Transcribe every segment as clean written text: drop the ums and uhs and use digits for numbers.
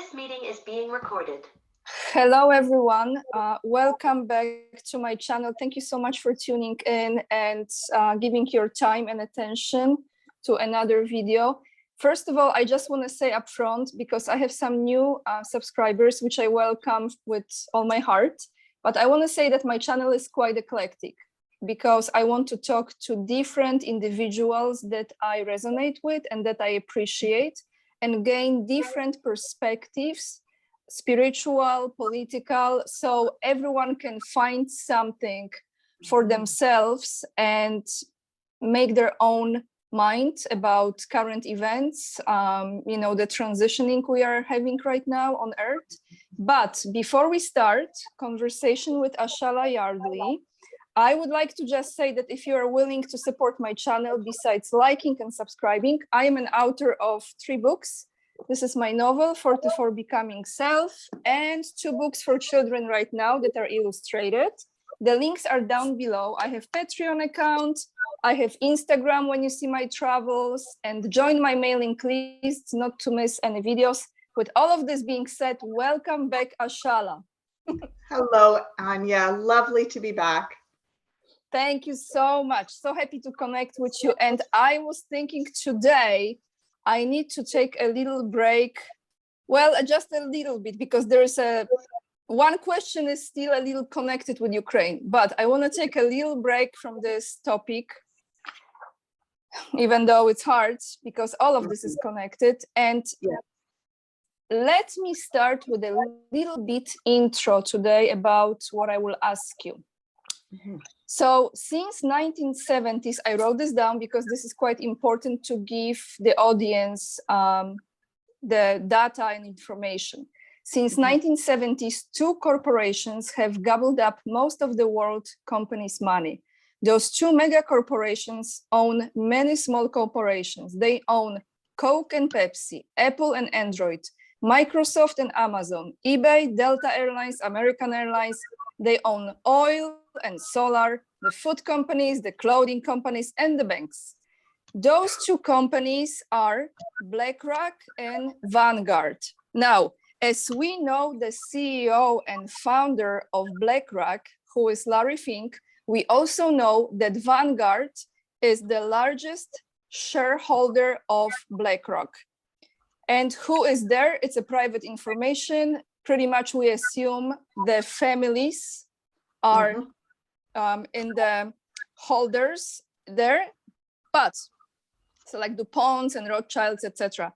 This meeting is being recorded. Hello, everyone. Welcome back to my channel. Thank you so much for tuning in and giving your time and attention to another video. First of all, I just want to say upfront, because I have some new subscribers, which I welcome with all my heart. But I want to say that my channel is quite eclectic, because I want to talk to different individuals that I resonate with and that I appreciate, and gain different perspectives, spiritual, political, so everyone can find something for themselves and make their own mind about current events, the transitioning we are having right now on Earth. But before we start conversation with Ashala Yardley, I would like to just say that if you are willing to support my channel, besides liking and subscribing, I am an author of 3 books. This is my novel, 44 Becoming Self, and 2 books for children right now that are illustrated. The links are down below. I have Patreon account, I have Instagram when you see my travels, and join my mailing list not to miss any videos. With all of this being said, welcome back, Ashala. Hello, Anya. Lovely to be back. Thank you so much. So happy to connect with you. And I was thinking today, I need to take a little break. Well, just a little bit, because there is one question is still a little connected with Ukraine, but I want to take a little break from this topic, even though it's hard, because all of this is connected. And let me start with a little bit intro today about what I will ask you. So since 1970s, I wrote this down because this is quite important to give the audience the data and information. Since 1970s, 2 corporations have gobbled up most of the world companies' money. Those 2 mega corporations own many small corporations. They own Coke and Pepsi, Apple and Android, Microsoft and Amazon, eBay, Delta Airlines, American Airlines. They own oil and solar, the food companies, the clothing companies, and the banks. Those 2 companies are BlackRock and Vanguard. Now, as we know, the CEO and founder of BlackRock, who is Larry Fink, we also know that Vanguard is the largest shareholder of BlackRock. And who is there? It's a private information. Pretty much we assume the families are in the holders there, but so like DuPont and Rothschilds, etc.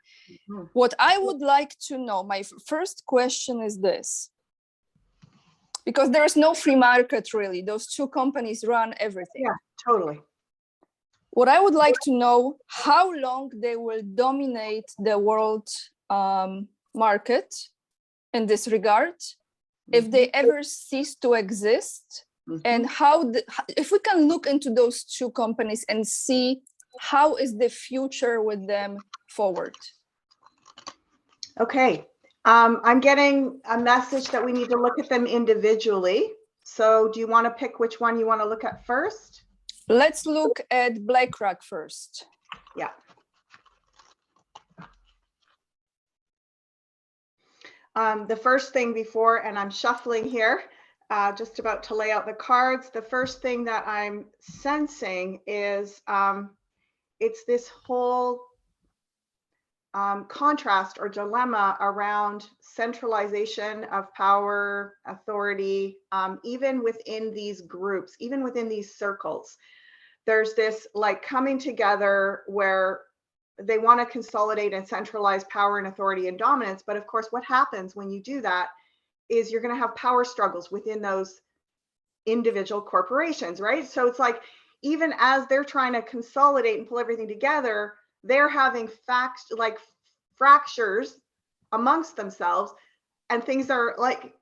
What I would like to know, my first question is this, because there is no free market really. Those 2 companies run everything. Yeah, totally. What I would like to know, how long they will dominate the world market in this regard, if they ever cease to exist, and if we can look into those 2 companies and see how is the future with them forward. Okay, I'm getting a message that we need to look at them individually. So do you want to pick which one you want to look at first? Let's look at BlackRock first. Yeah. The first thing before, and I'm shuffling here, just about to lay out the cards. The first thing that I'm sensing is it's this whole contrast or dilemma around centralization of power, authority, even within these groups, even within these circles. There's this like coming together where they want to consolidate and centralize power and authority and dominance. But of course, what happens when you do that is you're going to have power struggles within those individual corporations, right? So it's like, even as they're trying to consolidate and pull everything together, they're having fractures amongst themselves, and things are like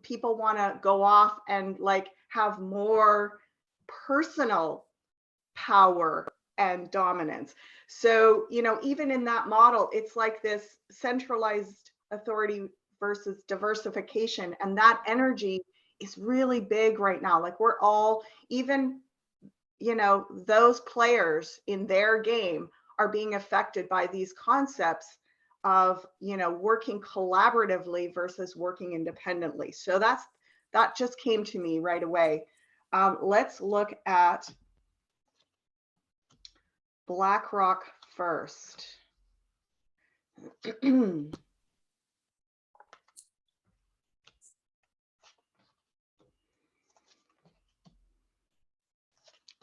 people want to go off and like have more personal power and dominance. So, even in that model, it's like this centralized authority versus diversification. And that energy is really big right now. Like we're all, even, those players in their game are being affected by these concepts of, working collaboratively versus working independently. So that just came to me right away. Let's look at BlackRock first.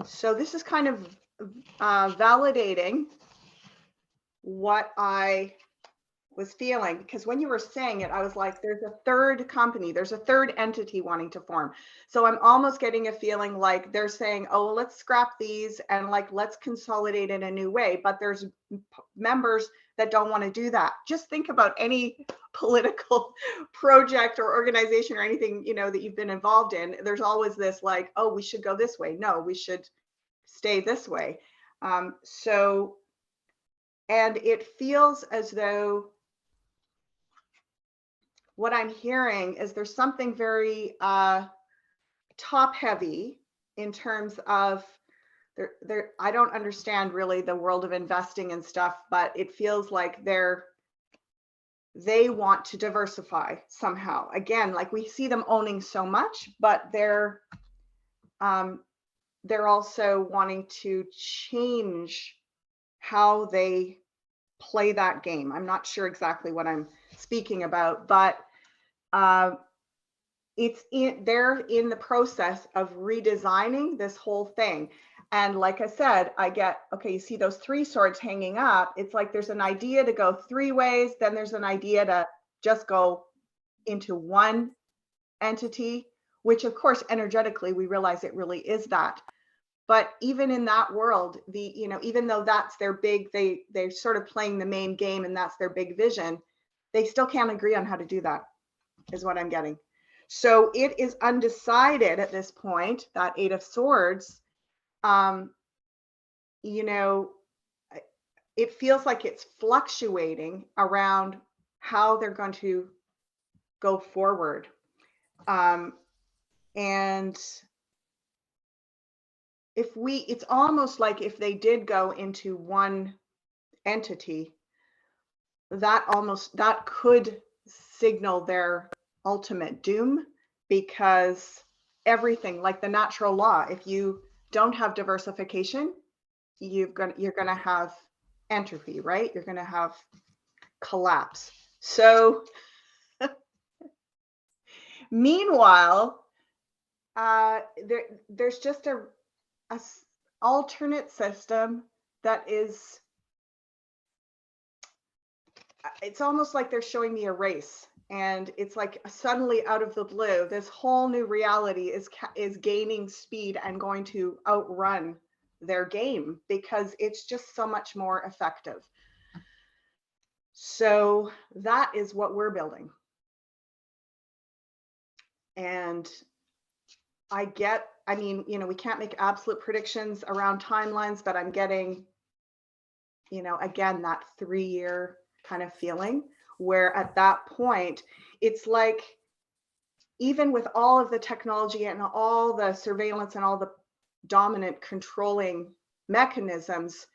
So this is kind of validating what I was feeling, because when you were saying it, I was like, there's a third company, there's a third entity wanting to form. So I'm almost getting a feeling like they're saying, oh, let's scrap these and like, let's consolidate in a new way. But there's members that don't want to do that. Just think about any political project or organization or anything, that you've been involved in. There's always this like, oh, we should go this way. No, we should stay this way. And it feels as though what I'm hearing is there's something very top heavy in terms of I don't understand really the world of investing and stuff, but it feels like they want to diversify somehow. Again, like we see them owning so much, but they're also wanting to change how they play that game. I'm not sure exactly what I'm speaking about, but they're in the process of redesigning this whole thing. And like I said, okay, you see those three swords hanging up. It's like there's an idea to go three ways, then there's an idea to just go into one entity, which of course, energetically, we realize it really is that. But even in that world, even though that's their big, they're sort of playing the main game and that's their big vision, they still can't agree on how to do that, is what I'm getting. So it is undecided at this point, that Eight of Swords. It feels like it's fluctuating around how they're going to go forward. And it's almost like if they did go into one entity, that could signal their ultimate doom, because everything, like the natural law, if you don't have diversification, you're going to have entropy, right? You're going to have collapse. So meanwhile, there's just a alternate system that is, it's almost like they're showing me a race, and it's like suddenly out of the blue, this whole new reality is gaining speed and going to outrun their game because it's just so much more effective. So that is what we're building. And we can't make absolute predictions around timelines, but I'm getting, again, that 3-year kind of feeling, where at that point, it's like, even with all of the technology and all the surveillance and all the dominant controlling mechanisms,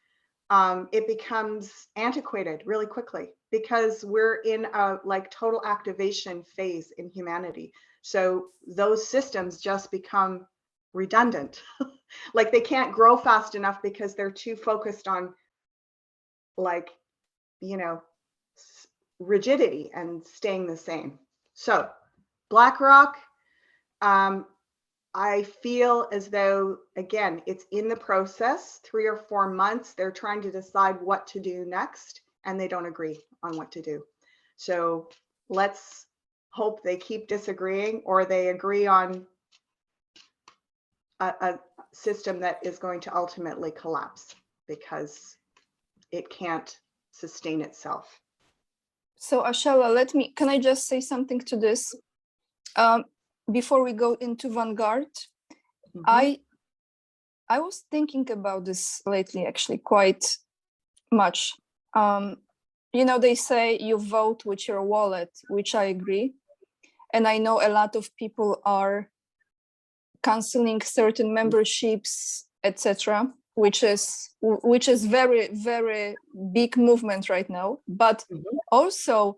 it becomes antiquated really quickly, because we're in a like total activation phase in humanity. So those systems just become redundant. Like they can't grow fast enough because they're too focused on rigidity and staying the same. So BlackRock, I feel as though, again, it's in the process, 3 or 4 months, they're trying to decide what to do next, and they don't agree on what to do. So let's hope they keep disagreeing, or they agree on a system that is going to ultimately collapse because it can't sustain itself. So Ashala, can I just say something to this? Before we go into Vanguard, I was thinking about this lately, actually, quite much. They say you vote with your wallet, which I agree. And I know a lot of people are canceling certain memberships, etc. which is very, very big movement right now. But also,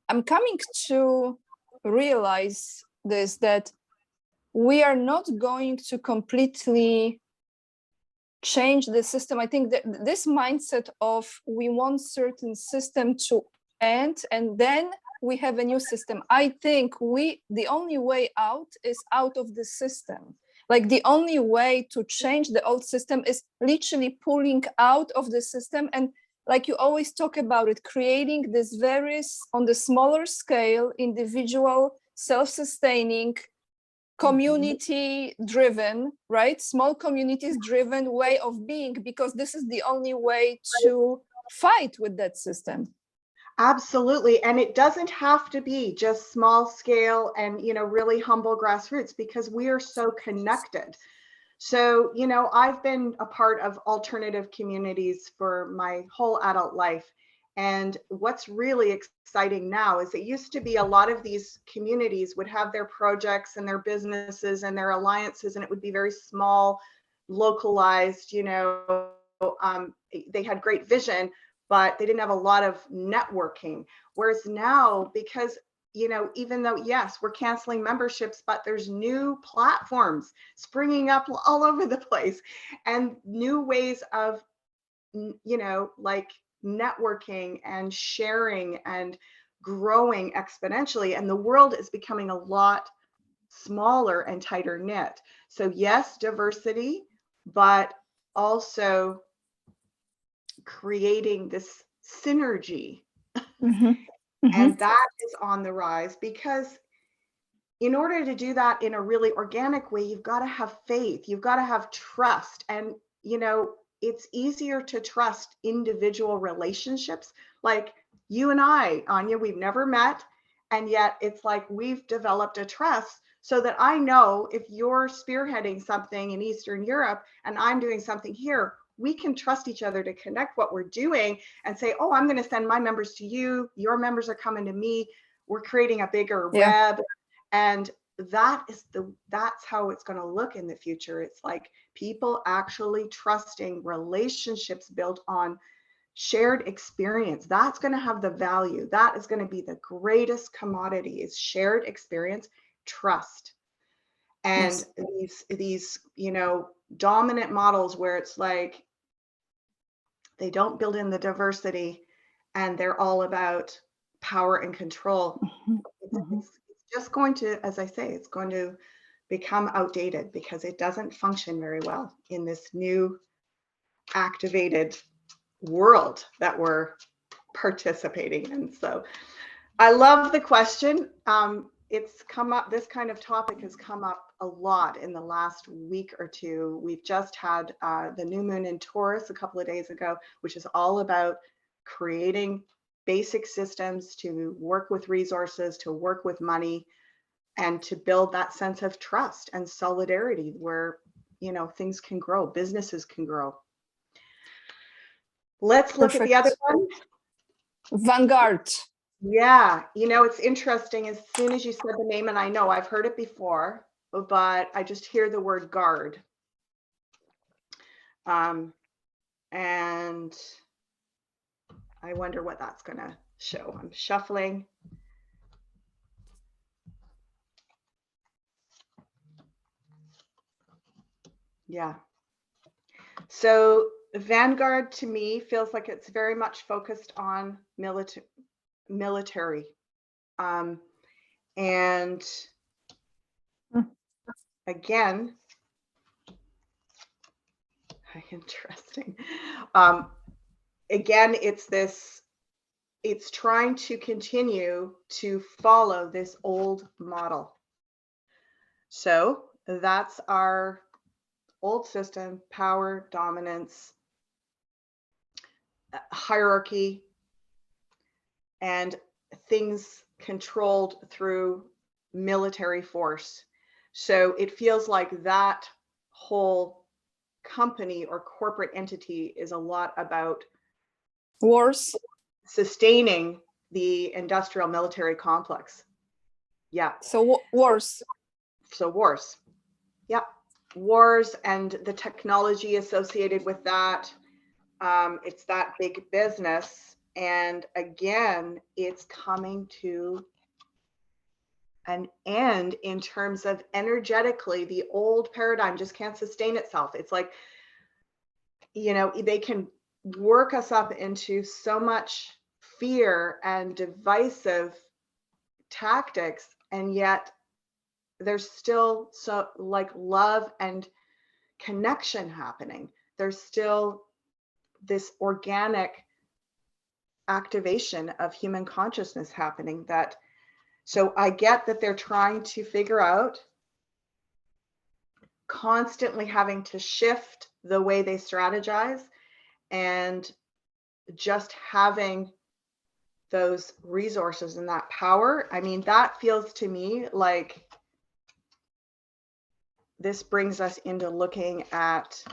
I'm coming to realize this, that we are not going to completely change the system. I think that this mindset of we want certain system to end and then we have a new system. I think the only way out is out of the system. Like the only way to change the old system is literally pulling out of the system. And like you always talk about it, creating this very, on the smaller scale, individual, self-sustaining, community driven, right? Small communities driven way of being, because this is the only way to fight with that system. Absolutely. And it doesn't have to be just small scale and, really humble grassroots, because we are so connected. So, I've been a part of alternative communities for my whole adult life. And what's really exciting now is it used to be a lot of these communities would have their projects and their businesses and their alliances, and it would be very small, localized, they had great vision, but they didn't have a lot of networking. Whereas now, because even though, yes, we're canceling memberships, but there's new platforms springing up all over the place and new ways of, like networking and sharing and growing exponentially. And the world is becoming a lot smaller and tighter knit. So yes, diversity, but also creating this synergy. And that is on the rise, because in order to do that in a really organic way, you've got to have faith, you've got to have trust. And, it's easier to trust individual relationships. Like you and I, Anya, we've never met. And yet it's like we've developed a trust so that I know if you're spearheading something in Eastern Europe and I'm doing something here, we can trust each other to connect what we're doing and say, oh, I'm going to send my members to you. Your members are coming to me. We're creating a bigger web. And that's how it's going to look in the future. It's like people actually trusting, relationships built on shared experience. That's going to have the value. That is going to be the greatest commodity, is shared experience, trust. And these, dominant models where it's like they don't build in the diversity and they're all about power and control. It's just going to, as I say, it's going to become outdated because it doesn't function very well in this new activated world that we're participating in. So I love the question. It's come up, this kind of topic has come up a lot in the last week or two. We've just had the new moon in Taurus a couple of days ago, which is all about creating basic systems to work with resources, to work with money, and to build that sense of trust and solidarity where, things can grow, businesses can grow. Let's look at the other one. Vanguard. Yeah, it's interesting. As soon as you said the name, and I know I've heard it before, but I just hear the word guard. And I wonder what that's going to show. I'm shuffling. Yeah. So Vanguard to me feels like it's very much focused on military. And again, interesting. Again, it's trying to continue to follow this old model. So that's our old system: power, dominance, hierarchy, and things controlled through military force. So it feels like that whole company or corporate entity is a lot about wars, sustaining the industrial military complex. Yeah. So wars. So wars. Yeah. wars and the technology associated with that. It's that big business. And again, it's coming to an end in terms of energetically, the old paradigm just can't sustain itself. It's like, you know, they can work us up into so much fear and divisive tactics, and yet there's still so like love and connection happening. There's still this organic activation of human consciousness happening. That so I get that they're trying to figure out, constantly having to shift the way they strategize, and just having those resources and that power. I mean, that feels to me like this brings us into looking at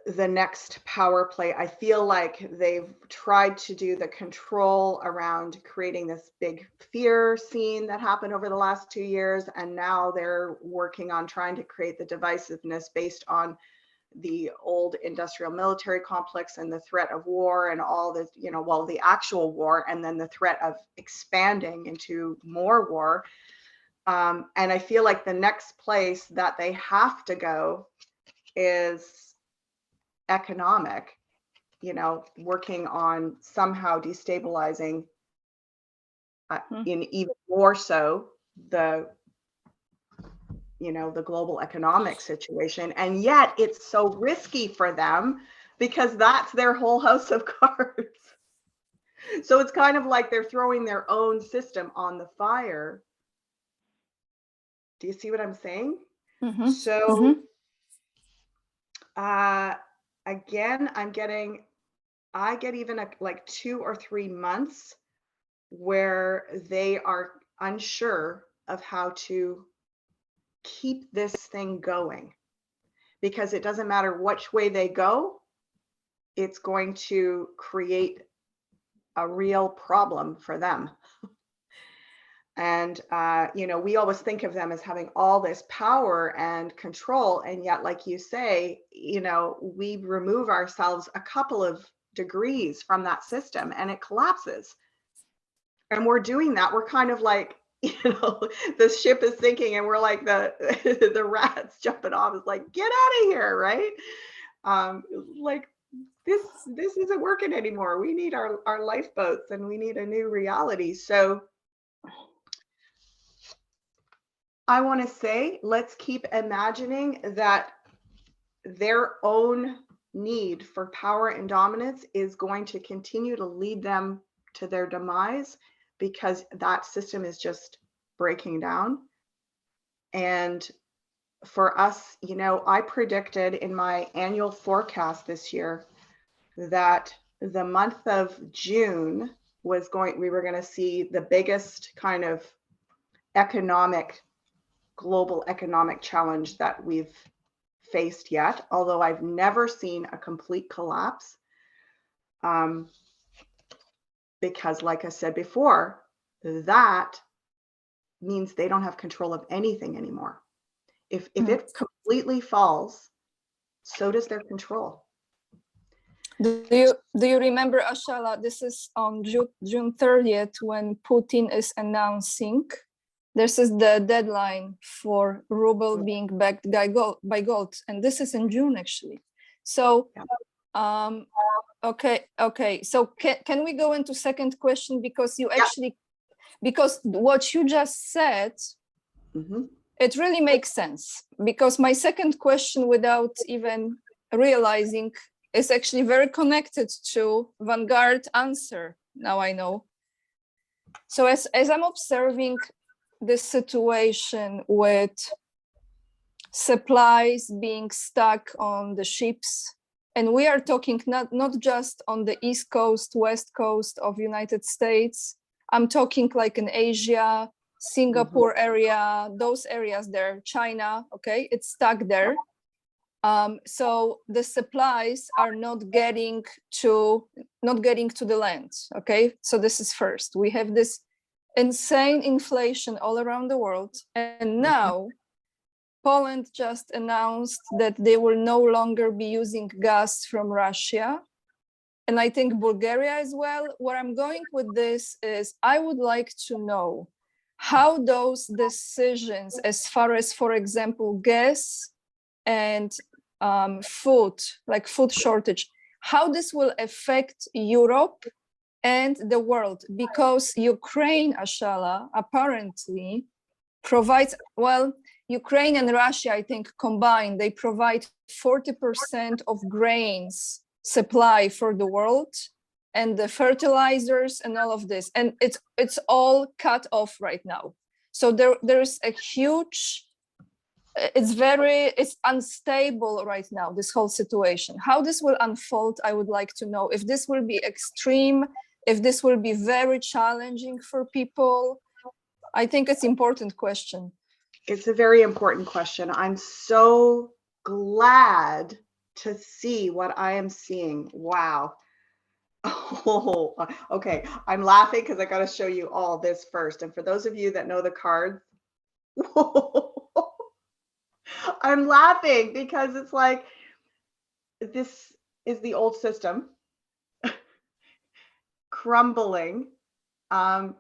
the next power play. I feel like they've tried to do the control around creating this big fear scene that happened over the last 2 years. And now they're working on trying to create the divisiveness based on the old industrial military complex and the threat of war and all this, you know, well, the actual war, and then the threat of expanding into more war. And I feel like the next place that they have to go is economic, you know, working on somehow destabilizing in even more so the, you know, the global economic situation. And yet it's so risky for them because that's their whole house of cards. So it's kind of like they're throwing their own system on the fire. Do you see what I'm saying? Mm-hmm. So again, I get even like 2 or 3 months where they are unsure of how to keep this thing going, because it doesn't matter which way they go, it's going to create a real problem for them. And, you know, we always think of them as having all this power and control. And yet, like you say, you know, we remove ourselves a couple of degrees from that system and it collapses. And we're doing that. We're kind of like, you know, the ship is sinking and we're like the rats jumping off. It's like, get out of here, right? Like this isn't working anymore. We need our lifeboats and we need a new reality. So I want to say, let's keep imagining that their own need for power and dominance is going to continue to lead them to their demise, because that system is just breaking down. And for us, you know, I predicted in my annual forecast this year that the month of June we were going to see the biggest kind of global economic challenge that we've faced yet, although I've never seen a complete collapse. Because like I said before, that means they don't have control of anything anymore. If it completely falls, so does their control. Do you remember, Ashala, this is on June 30th when Putin is announcing this is the deadline for ruble being backed by gold, and this is in June actually. So okay, so can we go into second question, because you actually because what you just said, it really makes sense, because my second question, without even realizing, is actually very connected to Vanguard answer. Now I know. So as I'm observing this situation with supplies being stuck on the ships, and we are talking not just on the East Coast, West Coast of United States, I'm talking like in Asia, Singapore area, those areas there, China, okay, it's stuck there. So the supplies are not getting to the land, okay? So this is first. We have this insane inflation all around the world, and now Poland just announced that they will no longer be using gas from Russia. And I think Bulgaria as well. Where I'm going with this is I would like to know how those decisions, as far as, for example, gas and food, like food shortage, how this will affect Europe and the world, because Ukraine, Ashala, apparently provides, well, Ukraine and Russia, I think combined, they provide 40% of grains supply for the world, and the fertilizers and all of this. And it's all cut off right now. So there's a huge, it's unstable right now, this whole situation. How this will unfold, I would like to know. If this will be extreme, if this will be very challenging for people. I think it's an important question. It's a very important question. I'm so glad to see what I am seeing. Wow. Oh, okay. I'm laughing because I got to show you all this first. And for those of you that know the cards, I'm laughing because it's like, this is the old system crumbling. And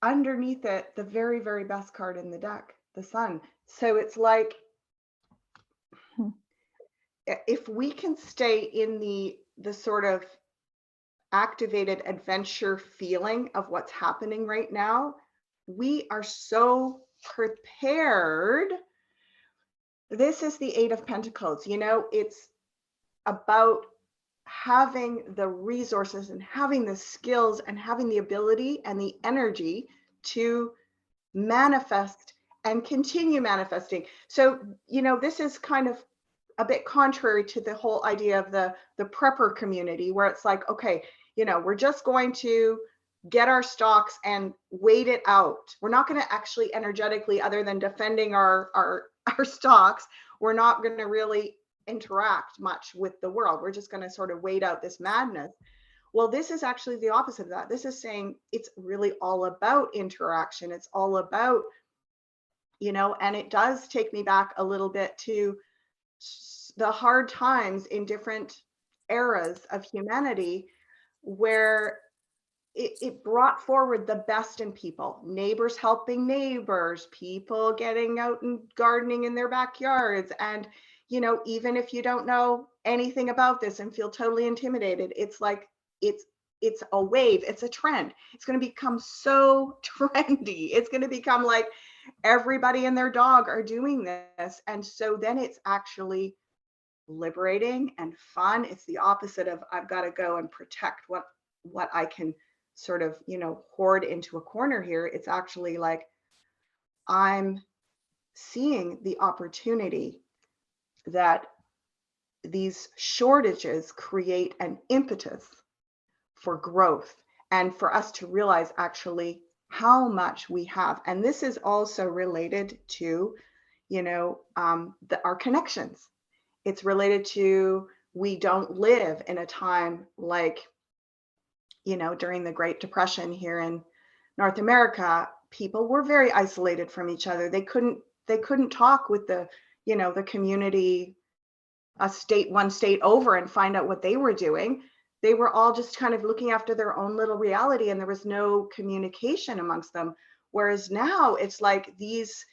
underneath it, the very, very best card in the deck, the Sun. So it's like, if we can stay in the sort of activated adventure feeling of what's happening right now, we are so prepared. This is the Eight of Pentacles. You know, it's about having the resources and having the skills and having the ability and the energy to manifest and continue manifesting. So, you know, this is kind of a bit contrary to the whole idea of the prepper community, where it's like, okay, you know, we're just going to get our stocks and wait it out. We're not going to actually energetically, other than defending our stocks, we're not going to really interact much with the world. We're just going to sort of wait out this madness. Well, this is actually the opposite of that. This is saying it's really all about interaction. It's all about, you know, and it does take me back a little bit to the hard times in different eras of humanity, where it brought forward the best in people, neighbors helping neighbors, people getting out and gardening in their backyards. And, you know, even if you don't know anything about this and feel totally intimidated, it's like, it's a wave, it's a trend. It's going to become so trendy. It's going to become like everybody and their dog are doing this. And so then it's actually liberating and fun. It's the opposite of I've got to go and protect what I can sort of, you know, hoard into a corner here. It's actually like I'm seeing the opportunity that these shortages create an impetus for growth and for us to realize actually how much we have. And this is also related to, you know, our connections. It's related to, we don't live in a time like, you know, during the Great Depression here in North America, people were very isolated from each other. They couldn't talk with the, you know, the community, one state over, and find out what they were doing. They were all just kind of looking after their own little reality, and there was no communication amongst them. Whereas now it's like these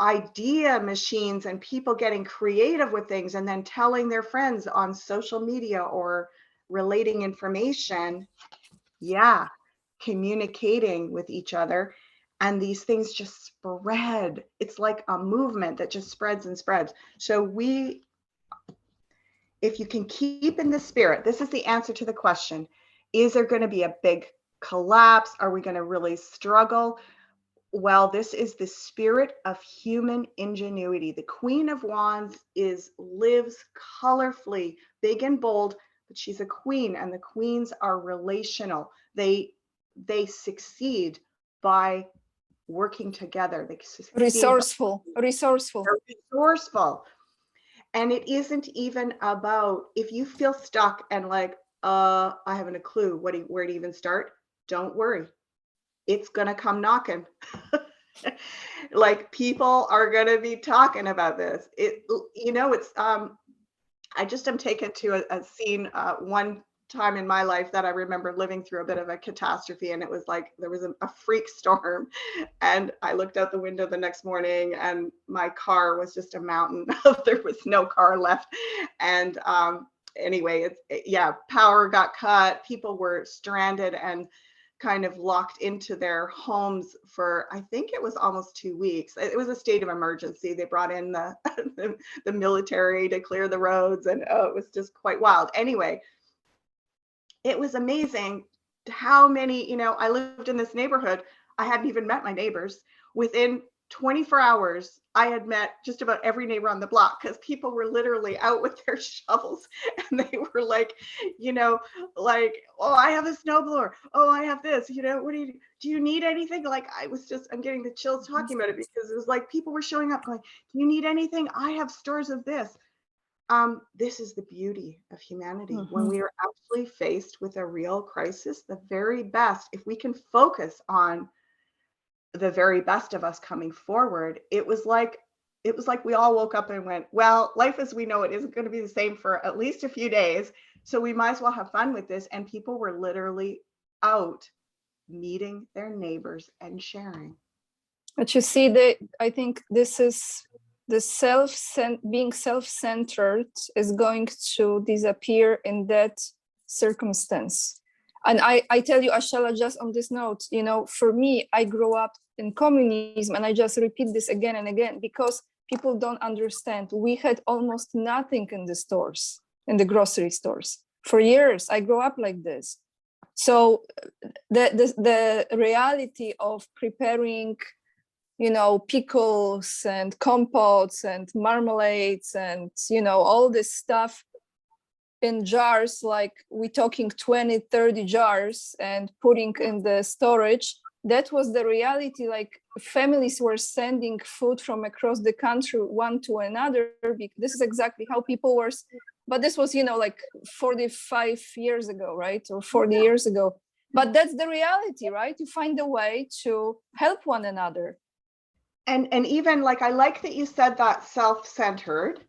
idea machines and people getting creative with things and then telling their friends on social media or relating information. Yeah, communicating with each other. And these things just spread. It's like a movement that just spreads and spreads. So if you can keep in the spirit, this is the answer to the question, is there going to be a big collapse? Are we going to really struggle? Well, this is the spirit of human ingenuity. The Queen of Wands lives colorfully, big and bold, but she's a queen, and the queens are relational. They succeed by working together. They succeed Resourceful. And it isn't even about, if you feel stuck and like, I haven't a clue where to even start, don't worry. It's going to come knocking. Like people are going to be talking about this. It's I just am taken to a scene one time in my life that I remember living through a bit of a catastrophe, and it was like there was a freak storm, and I looked out the window the next morning, and my car was just a mountain of there was no car left, and anyway, power got cut, people were stranded and kind of locked into their homes for, I think it was almost 2 weeks. It was a state of emergency. They brought in the the military to clear the roads, and it was just quite wild. Anyway, it was amazing how many, I lived in this neighborhood. I hadn't even met my neighbors. Within 24 hours, I had met just about every neighbor on the block because people were literally out with their shovels and they were like, like, oh, I have a snowblower. Oh, I have this, what do you need anything? Like, I'm getting the chills talking about it because it was like people were showing up going, do you need anything? I have stores of this. This is the beauty of humanity. When we are actually faced with a real crisis, the very best, if we can focus on the very best of us coming forward, it was like we all woke up and went, well, life as we know it isn't going to be the same for at least a few days, so we might as well have fun with this. And people were literally out meeting their neighbors and sharing. But you see, I think this is the being self-centered is going to disappear in that circumstance. And I tell you, Ashala, just on this note, for me, I grew up in communism, and I just repeat this again and again because people don't understand. We had almost nothing in the stores, in the grocery stores. For years, I grew up like this. So the reality of preparing, pickles and compotes and marmalades and, all this stuff in jars, like we're talking 20, 30 jars and putting in the storage, that was the reality. Like families were sending food from across the country one to another. This is exactly how people were. But this was, like 45 years ago, right? Or 40 years ago. But that's the reality, right? You find a way to help one another. And even like, I like that you said that self-centered,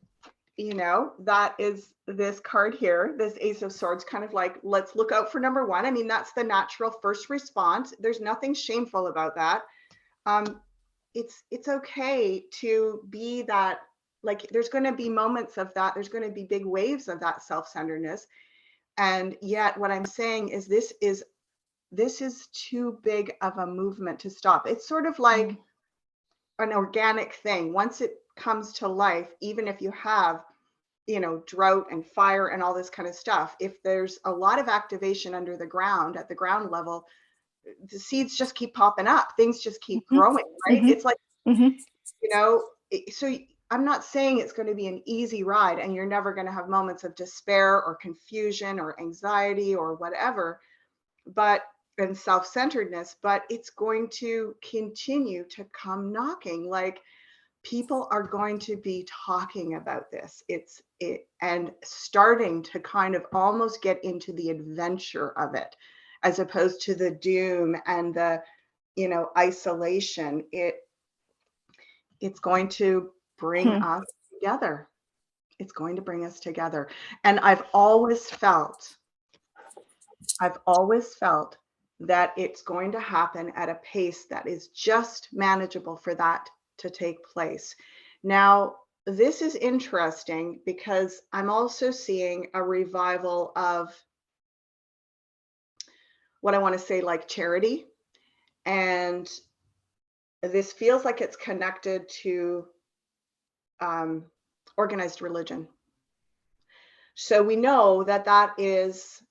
that is this card here, this Ace of Swords, kind of like, let's look out for number one. I mean, that's the natural first response. There's nothing shameful about that. It's okay to be that, like, there's going to be moments of that. There's going to be big waves of that self-centeredness. And yet what I'm saying is this is too big of a movement to stop. It's sort of like an organic thing. Once it comes to life, even if you have, drought and fire and all this kind of stuff, if there's a lot of activation under the ground, at the ground level, the seeds just keep popping up. Things just keep growing, right? It's like, so I'm not saying it's going to be an easy ride and you're never going to have moments of despair or confusion or anxiety or whatever, and self-centeredness, but it's going to continue to come knocking. Like, people are going to be talking about this. And starting to kind of almost get into the adventure of it, as opposed to the doom and the, isolation. It's going to bring us together. It's going to bring us together. And I've always felt that it's going to happen at a pace that is just manageable for that to take place. Now, this is interesting because I'm also seeing a revival of what I want to say, like charity. And this feels like it's connected to organized religion. So we know that is,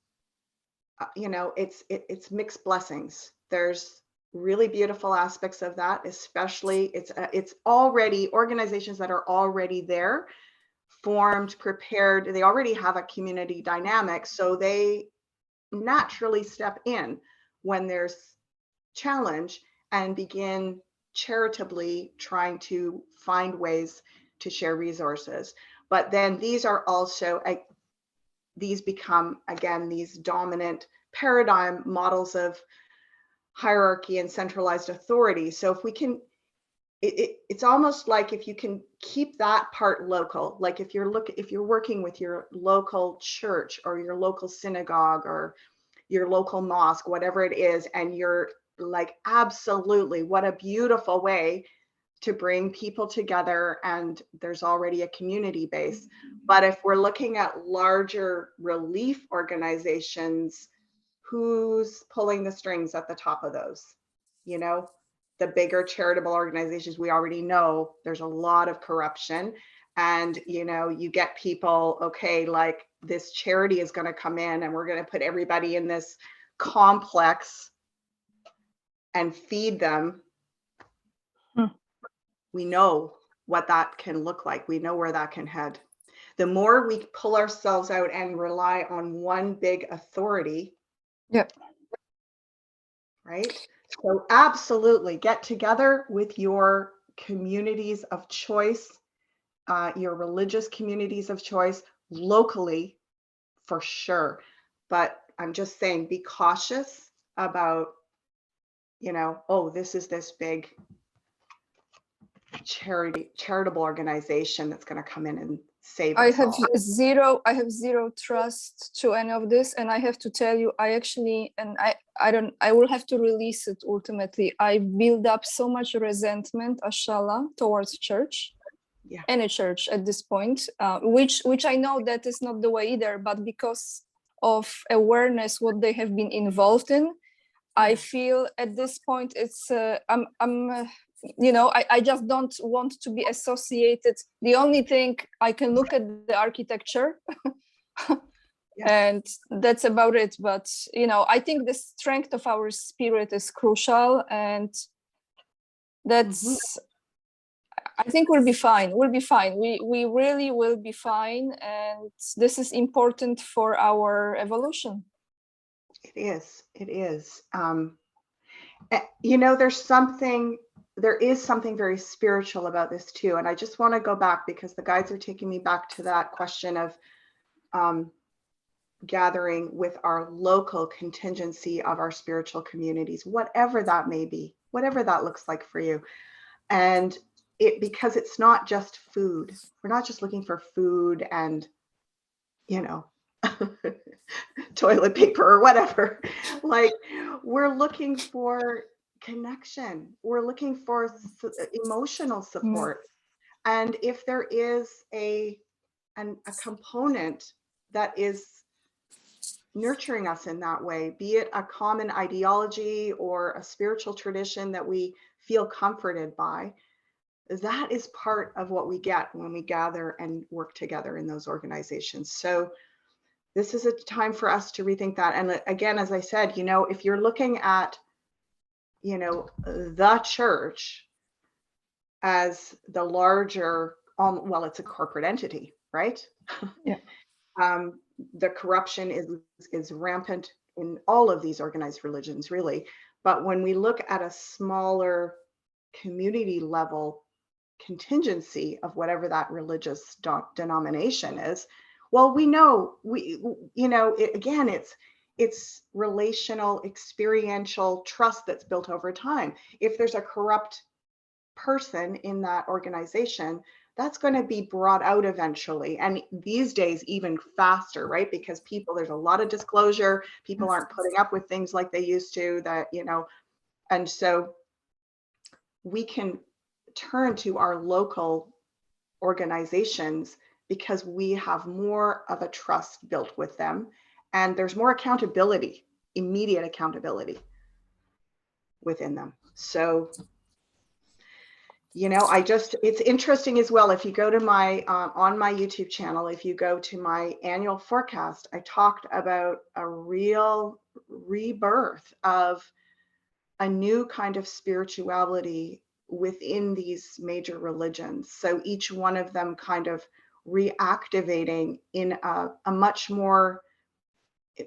it's mixed blessings. There's really beautiful aspects of that, especially it's already organizations that are already there, formed, prepared. They already have a community dynamic, so they naturally step in when there's challenge and begin charitably trying to find ways to share resources. But then these are also these become, again, these dominant paradigm models of hierarchy and centralized authority. So if we can, it's almost like if you can keep that part local, like if you're working with your local church or your local synagogue or your local mosque, whatever it is, and you're like, absolutely, what a beautiful way to bring people together, and there's already a community base. But if we're looking at larger relief organizations, who's pulling the strings at the top of those? You know, the bigger charitable organizations, we already know there's a lot of corruption. And, you know, you get people, okay, like this charity is going to come in and we're going to put everybody in this complex and feed them. We know what that can look like. We know where that can head. The more we pull ourselves out and rely on one big authority. Yep. Right? So absolutely get together with your communities of choice, your religious communities of choice locally for sure. But I'm just saying, be cautious about, you know, oh, this is this big charitable organization that's going to come in and save us all. I have zero trust to any of this, and I have to tell you, I actually, and I will have to release it ultimately. I build up so much resentment, Ashala, towards church, any church at this point, which I know that is not the way either, but because of awareness what they have been involved in, I feel at this point it's you know, I just don't want to be associated. The only thing I can look at the architecture and that's about it. But, you know, I think the strength of our spirit is crucial, and that's, I think we'll be fine. We'll be fine. We really will be fine. And this is important for our evolution. It is. It is. You know, there is something very spiritual about this too. And I just want to go back because the guides are taking me back to that question of gathering with our local contingency of our spiritual communities, whatever that may be, whatever that looks like for you. And because it's not just food. We're not just looking for food and, you know, toilet paper or whatever. Like, we're looking for connection. We're looking for emotional support. And if there is a component that is nurturing us in that way, be it a common ideology or a spiritual tradition that we feel comforted by, that is part of what we get when we gather and work together in those organizations. So this is a time for us to rethink that. And again, as I said, you know, if you're looking at, you know, the church as the larger, well, it's a corporate entity, right? Yeah. The corruption is rampant in all of these organized religions, really. But when we look at a smaller community level contingency of whatever that religious denomination is, well, we know, you know, again, it's relational, experiential trust that's built over time. If there's a corrupt person in that organization, that's going to be brought out eventually. And these days, even faster, right? Because there's a lot of disclosure. People aren't putting up with things like they used to, that, you know, and so we can turn to our local organizations because we have more of a trust built with them, and there's more accountability, immediate accountability within them. So, you know, it's interesting as well. If you go to my, on my YouTube channel, if you go to my annual forecast, I talked about a real rebirth of a new kind of spirituality within these major religions. So each one of them kind of reactivating in a much more,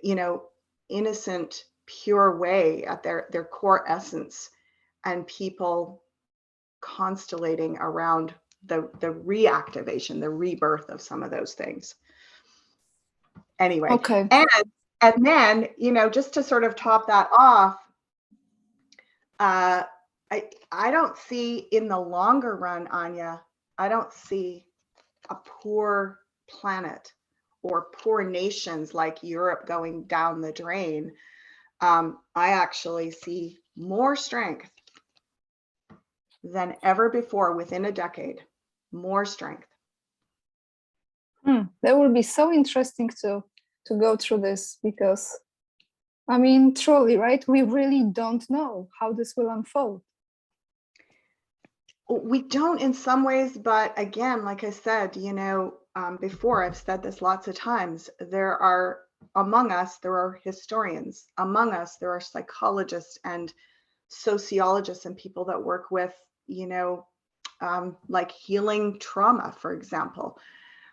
you know, innocent, pure way at their core essence, and people constellating around the reactivation, the rebirth of some of those things. Anyway, okay. And then, you know, just to sort of top that off, I don't see in the longer run, Anya, I don't see a poor planet or poor nations like Europe going down the drain. I actually see more strength than ever before within a decade, more strength. That will be so interesting to go through this, because I mean, truly, right? We really don't know how this will unfold. We don't in some ways, but again, like I said, before, I've said this lots of times, there are among us, there are historians. Among us, there are psychologists and sociologists and people that work with, like healing trauma, for example.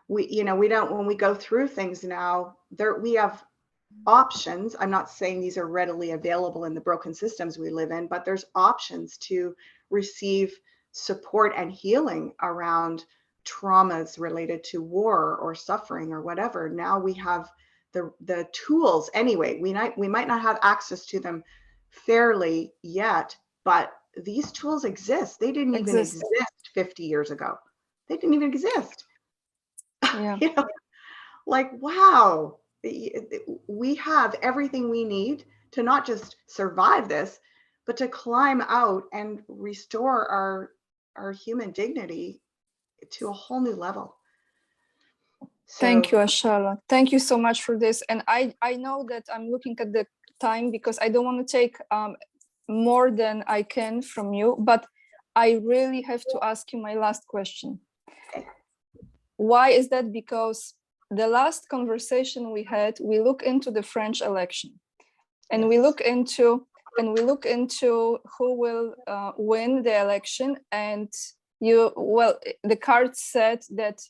We don't, when we go through things now, we have options. I'm not saying these are readily available in the broken systems we live in, but there's options to receive support and healing around traumas related to war or suffering or whatever. Now we have the tools anyway. We might not have access to them fairly yet, but these tools exist. They didn't even exist 50 years ago. They didn't even exist. Yeah. Like, wow, we have everything we need to not just survive this, but to climb out and restore our human dignity to a whole new level. Thank you, Ashala. Thank you so much for this. And I know that I'm looking at the time because I don't want to take more than I can from you, but I really have to ask you my last question. Okay. Why is that? Because the last conversation we had, we look into the French election, and we look into who will win the election. And the cards said that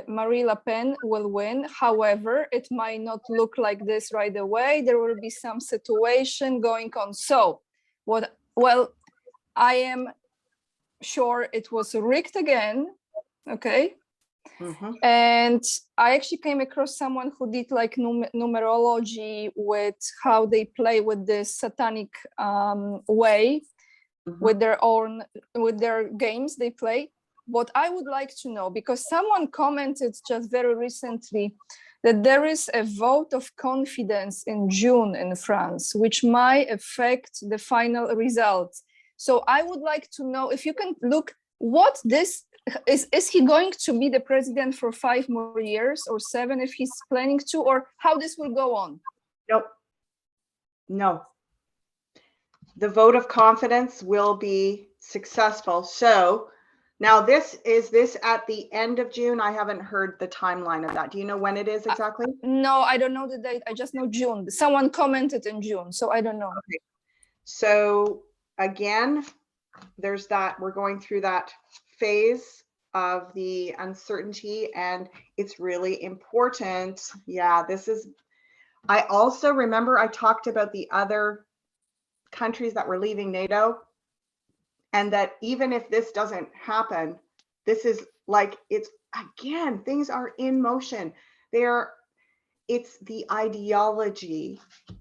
Marie Le Pen will win. However, it might not look like this right away. There will be some situation going on. So I am sure it was rigged again. Okay. Mm-hmm. And I actually came across someone who did like numerology with how they play with this satanic way, mm-hmm. with their games they play. What I would like to know, because someone commented just very recently that there is a vote of confidence in June in France, which might affect the final results. So I would like to know if you can look what this is he going to be the president for 5 more years or 7 if he's planning to, or how this will go on? Nope. No. The vote of confidence will be successful. So now this at the end of June? I haven't heard the timeline of that. Do you know when it is exactly? No, I don't know the date. I just know June. Someone commented in June, so I don't know. Okay. So again, there's that, we're going through that phase of the uncertainty, and it's really important. Yeah, I also remember I talked about the other countries that were leaving NATO, and that even if this doesn't happen, this is like, it's again, things are in motion. It's the ideology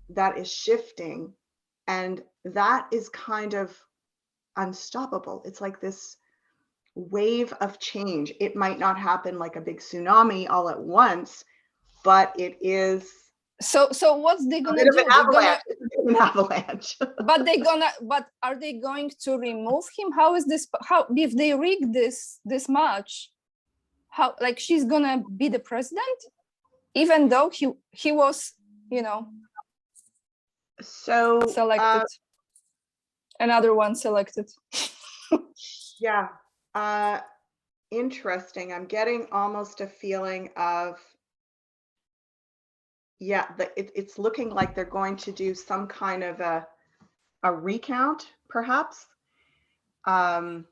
that is shifting, and that is kind of unstoppable. It's like this wave of change. It might not happen like a big tsunami all at once, but it is. So what's they gonna do? An avalanche. But are they going to remove him? How is this? How if they rig this much? How, like, she's gonna be the president, even though he was, so selected. Another one selected. Yeah. Interesting. I'm getting almost a feeling of, it's looking like they're going to do some kind of a recount, perhaps. Again,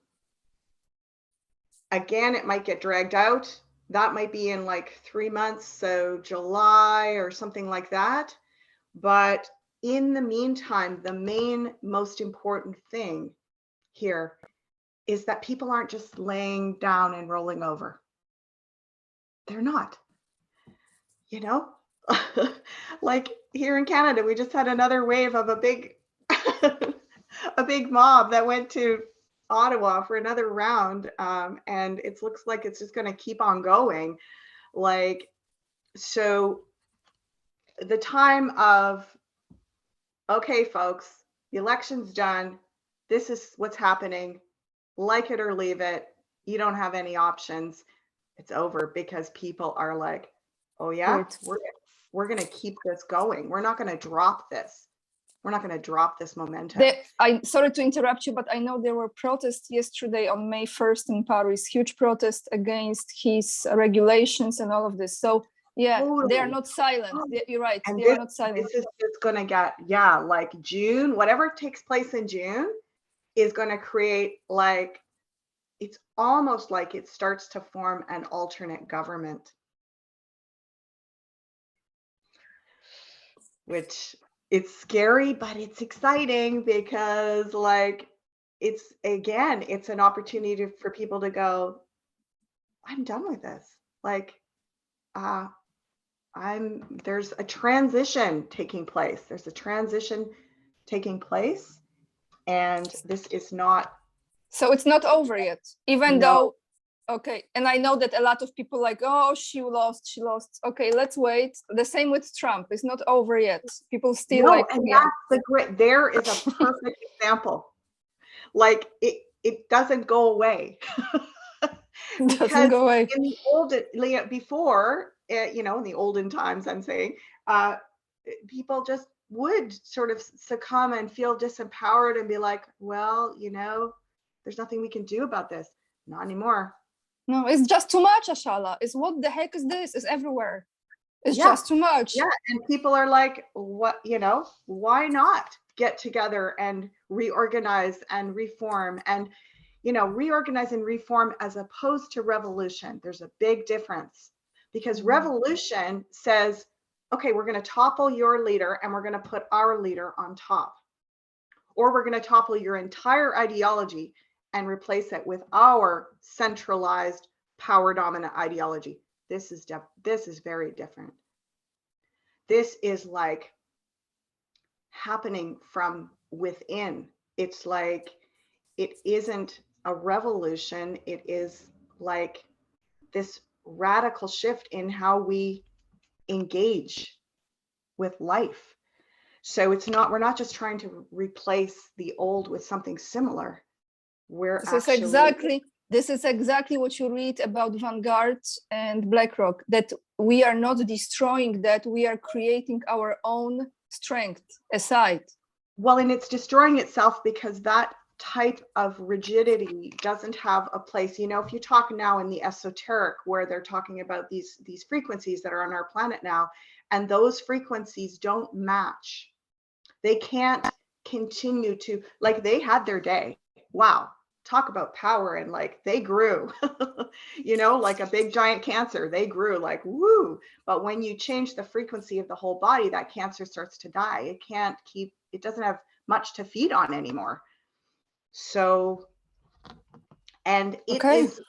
it might get dragged out. That might be in like 3 months, so July or something like that. But in the meantime, the most important thing here is that people aren't just laying down and rolling over. They're not, like here in Canada, we just had another wave of a big a big mob that went to Ottawa for another round, and it looks like it's just going to keep on going. Like, so the time of, okay, folks, the election's done. This is what's happening. Like it or leave it. You don't have any options. It's over, because people are like, oh yeah, Right. we're going to keep this going. We're not going to drop this. We're not going to drop this momentum. I'm sorry to interrupt you, but I know there were protests yesterday on May 1st in Paris, huge protest against his regulations and all of this. So yeah, they are Totally. not silent. You're right. And They are not silent. this is just going to get, yeah, like June, whatever takes place in June is going to create, like, it's almost like it starts to form an alternate government, which, it's scary, but it's exciting, because, like, it's, again, it's an opportunity for people to go, I'm done with this. Like, there's a transition taking place. There's a transition taking place, and this is not. So it's not over yet, even No. though, okay. And I know that a lot of people like, oh, she lost. Okay, let's wait. The same with Trump. It's not over yet. People still No, like, and yeah. that's the great, there is a perfect example. Like, it doesn't go away. It doesn't Because go away. in the old, before, in the olden times, I'm saying, people just would sort of succumb and feel disempowered and be like, well, there's nothing we can do about this. Not anymore. No, it's just too much, Ashala. It's what the heck is this? It's everywhere. It's Yeah. just too much. Yeah, and people are like, what, why not get together and reorganize and reform, and reorganize and reform, as opposed to revolution. There's a big difference, because revolution says, okay, we're going to topple your leader and we're going to put our leader on top, or we're going to topple your entire ideology and replace it with our centralized power dominant ideology. This is very different. This is like happening from within. It's like, it isn't a revolution. It is like this radical shift in how we engage with life. So we're not just trying to replace the old with something similar. This is exactly what you read about Vanguard and Blackrock, that we are not destroying that, we are creating our own strength aside. Well, and it's destroying itself, because that type of rigidity doesn't have a place. If you talk now in the esoteric, where they're talking about these frequencies that are on our planet now, and those frequencies don't match, they can't continue to, like, they had their day. Wow. Talk about power, and like, they grew, like a big giant cancer, they grew like, woo. But when you change the frequency of the whole body, that cancer starts to die. It doesn't have much to feed on anymore. So, and it is,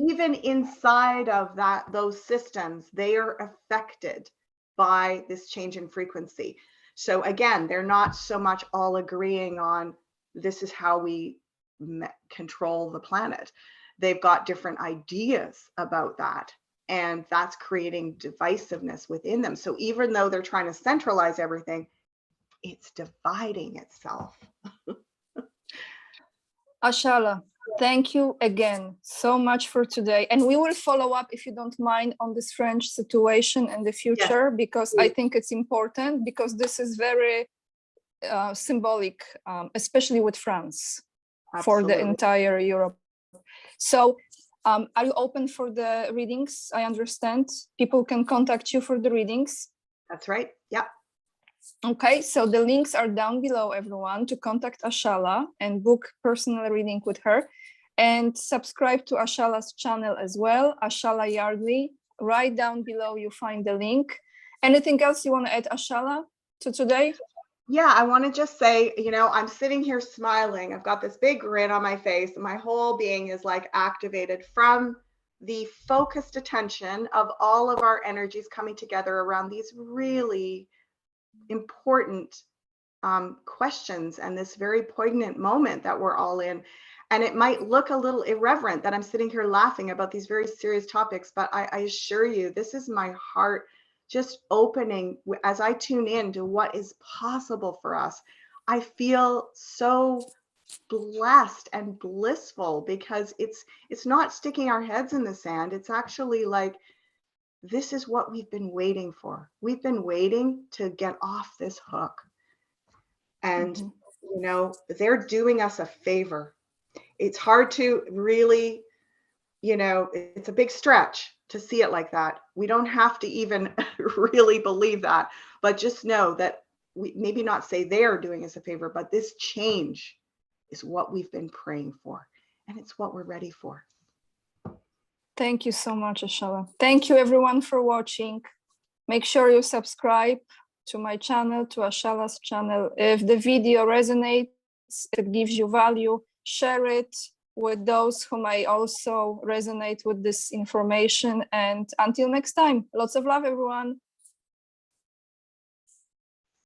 even inside of those systems, they are affected by this change in frequency. So again, they're not so much all agreeing on, this is how we control the planet. They've got different ideas about that, and that's creating divisiveness within them. So even though they're trying to centralize everything, it's dividing itself. Ashala, thank you again so much for today, and we will follow up, if you don't mind, on this French situation in the future. Yes, because I think it's important, because this is very symbolic, especially with France. Absolutely. For the entire Europe. So are you open for the readings? I understand people can contact you for the readings. That's right. Yeah. Okay, so the links are down below, everyone, to contact Ashala and book personal reading with her, and subscribe to Ashala's channel as well, Ashala Yardley. Right down below you find the link. Anything else you want to add, Ashala, to today? Yeah, I want to just say, I'm sitting here smiling. I've got this big grin on my face, and my whole being is like activated from the focused attention of all of our energies coming together around these really important questions and this very poignant moment that we're all in. And it might look a little irreverent that I'm sitting here laughing about these very serious topics, but I assure you, this is my heart just opening as I tune in to what is possible for us. I feel so blessed and blissful because it's not sticking our heads in the sand. It's actually like, this is what we've been waiting for. We've been waiting to get off this hook. And, you know, they're doing us a favor. It's hard to really, you know, it's a big stretch to see it like that. We don't have to even really believe that, but just know that we maybe not say they are doing us a favor, but this change is what we've been praying for. And it's what we're ready for. Thank you so much, Ashala. Thank you everyone for watching. Make sure you subscribe to my channel, to Ashala's channel. If the video resonates, if it gives you value, share it with those who may also resonate with this information. And until next time, lots of love, everyone.